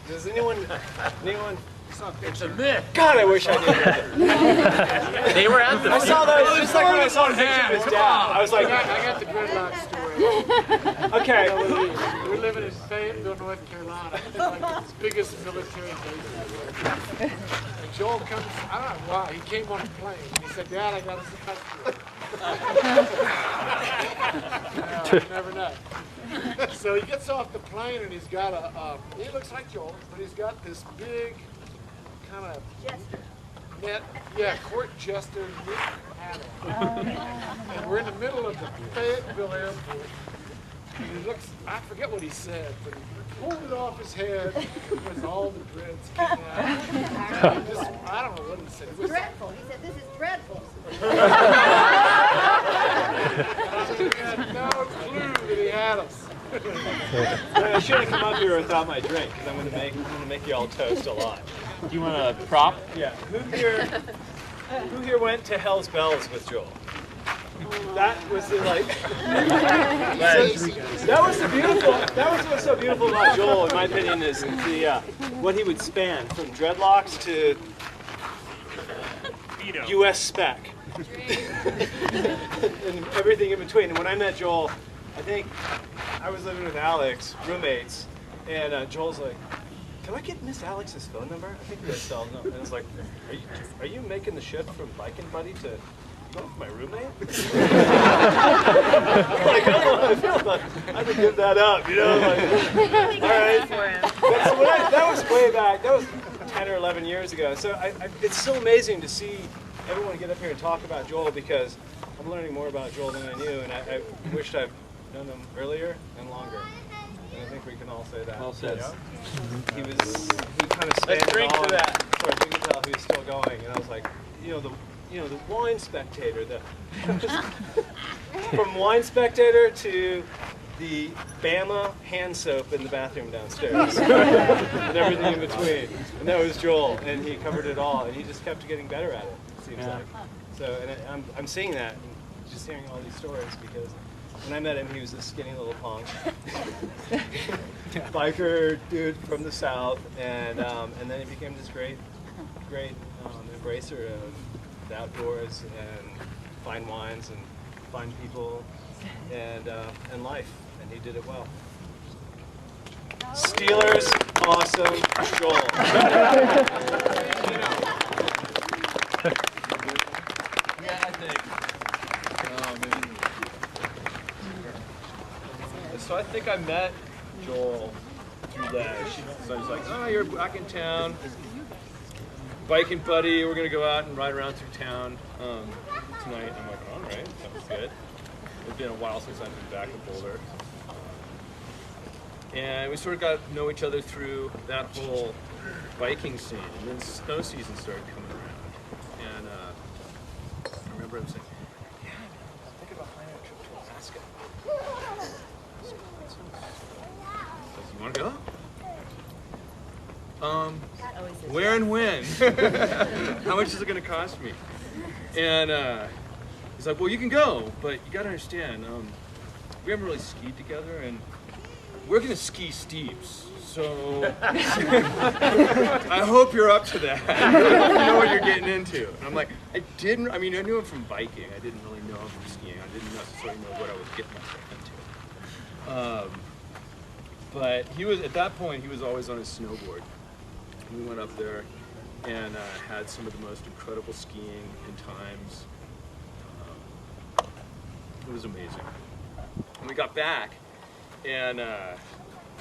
Does anyone? It's a myth. God, I wish I knew that. They were at the. I saw those just like when I saw the picture of his dad. I was like, I got the dreadlock story. okay. We're living in Fayetteville, North Carolina. It's like the biggest military base. And Joel comes, I don't know why, he came on a plane. He said, Dad, I got a surprise. You never know. So he gets off the plane and he's got he looks like Joel, but he's got this big kind of court jester knit hat on. And we're in the middle of the Fayetteville airport. And he looks, I forget what he said, but he pulled it off his head because all the dreads came out. I don't know what he said. It was dreadful. He said, this is dreadful. We had no clue that he had us. I should have come up here without my drink because I'm going to make you all toast a lot. Do you want a prop? Yeah. Who here went to Hell's Bells with Joel? That was the that was what's so beautiful about Joel, in my opinion, is the what he would span from dreadlocks to U.S. spec and everything in between. And when I met Joel, I think I was living with Alex, roommates, and Joel's like, "Can I get Miss Alex's phone number? I think they still know." And I was like, "Are you making the shift from biking buddy to my roommate?" Like, I don't know how I feel about it. I had to give that up, you know? Like, all right. That was way back. That was 10 or 11 years ago. So it's so amazing to see everyone get up here and talk about Joel because I'm learning more about Joel than I knew, and I wished I'd known him earlier and longer. And I think we can all say that. All said. Yeah. He kind of spanned Let's drink it all, to that. As far as we could tell, he was still going, and I was like, the Wine Spectator, from Wine Spectator to the Bama hand soap in the bathroom downstairs, and everything in between. And that was Joel, and he covered it all, and he just kept getting better at it, it seems like. So, and I'm seeing that, and just hearing all these stories, because when I met him, he was this skinny little punk, biker dude from the South, and then he became this great embracer of the outdoors and fine wines and fine people and life, and he did it well. Steelers, awesome, Joel. Yeah, I think. So I think I met Joel through that. So he's like, "Oh, you're back in town. Biking buddy, we're gonna go out and ride around through town tonight." I'm like, "All right, sounds good." It's been a while since I've been back in Boulder, and we sort of got to know each other through that whole biking scene. And then snow season started coming around, and I remember him saying, "Yeah, I'm thinking about planning a trip to Alaska." "You want to go?" Where and when? How much is it going to cost me? And he's like, "Well, you can go, but you got to understand, we haven't really skied together, and we're going to ski steeps. So I hope you're up to that. You know what you're getting into." And I'm like, I knew him from biking. I didn't really know him from skiing. I didn't necessarily know what I was getting myself into. But he was, at that point, he was always on his snowboard. We went up there and had some of the most incredible skiing and times. It was amazing. And we got back, and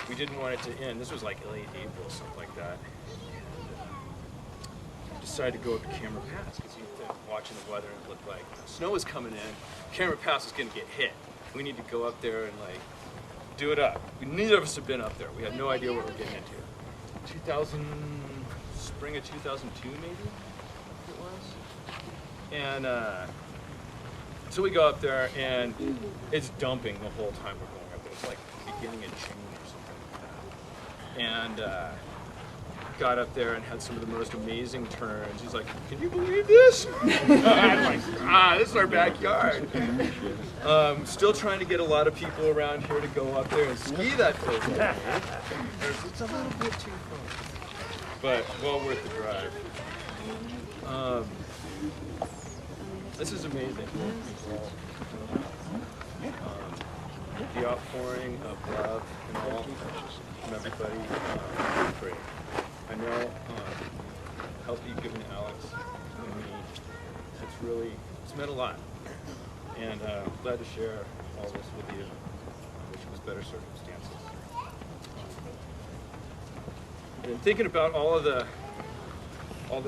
we didn't want it to end. This was like late April, something like that. And decided to go up to Camera Pass because watching the weather, it looked like snow was coming in. Camera Pass was going to get hit. We need to go up there and do it up. Neither of us had been up there. We had no idea what we were getting into. Spring of 2002, maybe it was. And so we go up there, and it's dumping the whole time we're going up there. It's like beginning of June or something like that. And got up there and had some of the most amazing turns. He's like, "Can you believe this?" I'm like, this is our backyard. Still trying to get a lot of people around here to go up there and ski that place. It's a little bit too far, but well worth the drive. This is amazing. The outpouring of love and all from everybody is great. I know the help you've given Alex and me, it's meant a lot. And I'm glad to share all this with you. I wish it was better circumstances. And thinking about all the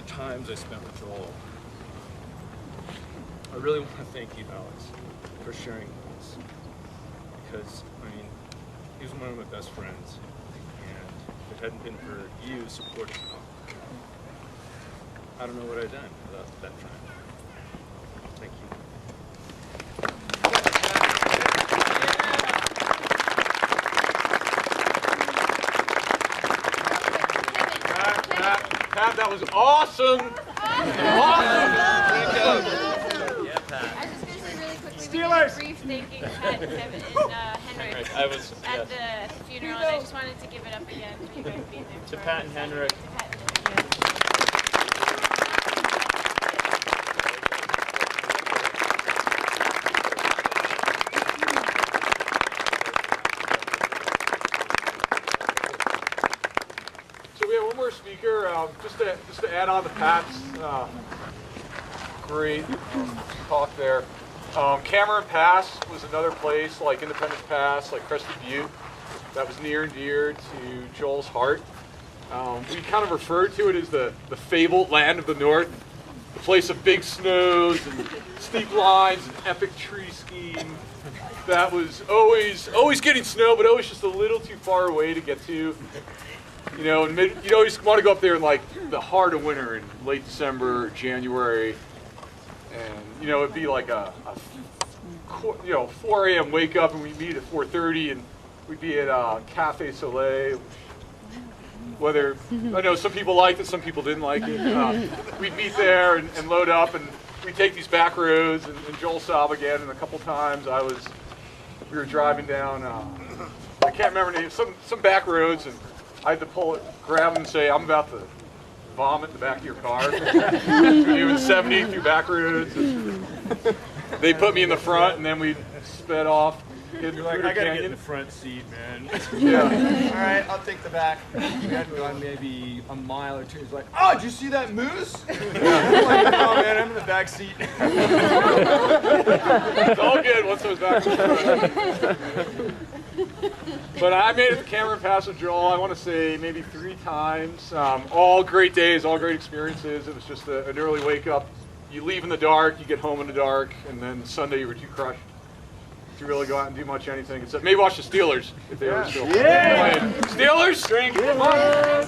times I spent with Joel, I really want to thank you, Alex, for sharing this. Because, I mean, he was one of my best friends, and if it hadn't been for you supporting him, I don't know what I'd done without that time. Thank you. Pat, that was awesome! Awesome! Yeah, Pat. I was just going to say really quickly, Steelers! we did a brief thanking Pat, Kevin, and Henrik I was at the funeral, and I just wanted to give it up again for you guys being there. to Pat and Henrik. Pat and Henrik. So we have one more speaker, just to add on to Pat's great talk there. Cameron Pass was another place, like Independence Pass, like Crested Butte, that was near and dear to Joel's heart. We kind of referred to it as the fabled land of the North, the place of big snows and steep lines and epic tree skiing. That was always getting snow, but always just a little too far away to get to. You know, you'd always want to go up there in like the heart of winter in late December, January, and you know it'd be like a 4 a.m. wake up, and we meet at 4:30, and we'd be at Cafe Soleil. Whether I know some people liked it, some people didn't like it. We'd meet there and load up, and we'd take these back roads. And Joel saw him again, and a couple times we were driving down. I can't remember the name. Some back roads, and I had to grab him and say, "I'm about to vomit in the back of your car." We're doing 70 through back roads. And they put me in the front, and then we sped off. You're like, I gotta get in the front seat, man. Yeah. All right, I'll take the back. We hadn't gone maybe a mile or two. He's like, "Oh, did you see that moose?" I'm like, no, man, I'm in the back seat. It's all good once I was back in the front. But I made it to Cameron Pass with Joel, I want to say maybe 3 times. All great days, all great experiences. It was just an early wake up. You leave in the dark, you get home in the dark, and then Sunday you were too crushed to really go out and do much anything except maybe watch the Steelers if they were still playing. Steelers, drink, come on.